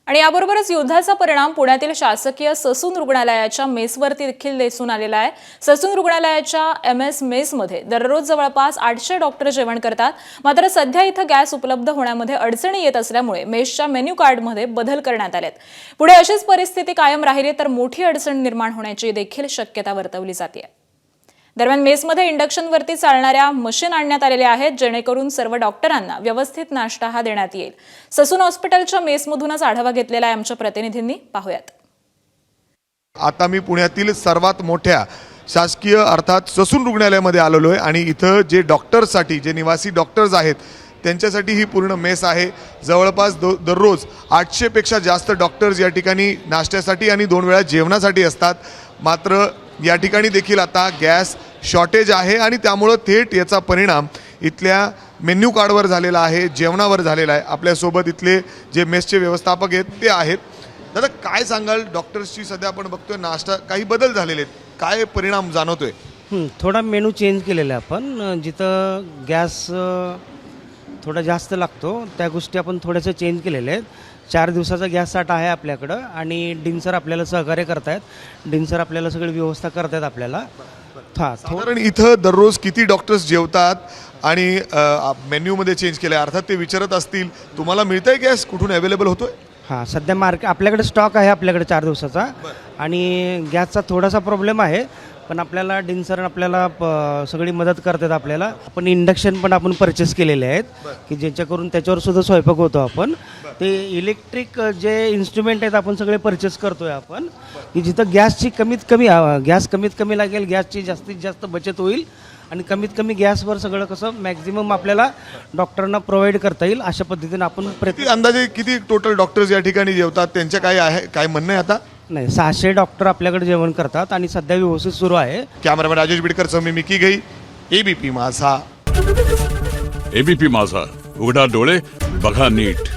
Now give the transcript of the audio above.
आणि याबरोबरच युद्धाचा परिणाम पुण्यातील शासकीय ससून रुग्णालयाच्या मेसवरती देखील दिसून आलेला आहे। ससून रुग्णालयाच्या MS मेसमध्ये दररोज जवळपास 800 डॉक्टर जेवण करतात। मात्र सध्या इथं गॅस उपलब्ध होण्यामध्ये अडचणी येत असल्यामुळे मेसच्या मेन्यू कार्डमध्ये बदल करण्यात आलेत। पुढे अशीच परिस्थिती कायम राहिली तर मोठी अडचण निर्माण होण्याची देखील शक्यता वर्तवली जाते। दरम्यान मेसमध्ये इंडक्शनवरती चालणाऱ्या मशीन आणण्यात आलेल्या आहेत, जेणेकरून सर्व डॉक्टरांना व्यवस्थित नाश्ता हा देण्यात येईल। ससून हॉस्पिटलच्या मेसमधूनच आढावा घेतलेला आहे आमच्या प्रतिनिधींनी, पाहूयात। आता मी पुण्यातील सर्वात मोठ्या शासकीय अर्थात ससून रुग्णालयामध्ये आलेलो आहे आणि इथं जे डॉक्टर्ससाठी जे निवासी डॉक्टर्स आहेत त्यांच्यासाठी ही पूर्ण मेस आहे। जवळपास दररोज 800 पेक्षा जास्त डॉक्टर्स या ठिकाणी नाश्त्यासाठी आणि 2 वेळा जेवणासाठी असतात। मात्र या ठिकाणी देखील आता गॅस शॉर्टेज आहे आणि त्यामुळे थेट याचा परिणाम इथल्या मेन्यू कार्डवर झालेला आहे, जेवणावर झालेला आहे। आपल्यासोबत इथले जे मेसचे व्यवस्थापक आहेत ते आहेत। दादा, काय सांगाल, डॉक्टर्सची सध्या आपण बघतोय नाश्ता काही बदल झालेले आहेत, काय परिणाम जाणवतोय? थोडा मेनू चेंज केलेला आहे आपण, जिथं गॅस थोडा जास्त लागतो त्या गोष्टी आपण थोड्याशा चेंज केलेल्या आहेत। 4 दिवसाचा गॅस साठा आहे आपल्याकडं आणि डिनसर आपल्याला सहकार्य करतायत, डिनसर आपल्याला सगळी व्यवस्था करतायत आपल्याला। साधारण इथं दररोज किती डॉक्टर्स जेवतात आणि मेन्यूमध्ये चेंज केलं आहे, अर्थात ते विचारत असतील तुम्हाला मिळतंय गॅस, कुठून अवेलेबल होतोय? हां, सध्या आपल्याकडे स्टॉक आहे आपल्याकडे 4 दिवसाचा आणि गॅसचा थोडासा प्रॉब्लेम आहे, पण आपल्याला डिनसर आपल्याला सगळी मदत करतात आपल्याला। आपण इंडक्शन पण आपण परचेस केलेले आहेत की ज्याच्याकरून त्याच्यावर सुद्धा स्वयंपाक होतो आपण। ते इलेक्ट्रिक जे इन्स्ट्रुमेंट आहेत आपण सगळे परचेस करतोय आपण की जिथं गॅस कमीत कमी लागेल, गॅसची जास्तीत जास्त बचत होईल आणि कमीत कमी गॅसवर सगळं कसं मॅक्झिमम आपल्याला डॉक्टरांना प्रोव्हाइड करता येईल अशा पद्धतीने आपण अंदाजे किती टोटल डॉक्टर्स या ठिकाणी जेवतात, त्यांच्या काय आहे, काय म्हणणं आहे? आता नाही, 600 डॉक्टर आपल्याकडे जेवण करतात आणि सध्या व्यवस्थित सुरू आहे। कॅमेरामॅन राजेश बिडकर सह मी मिकी गई, ABP माझा। ABP माझा, उघडा डोळे बघा नीट।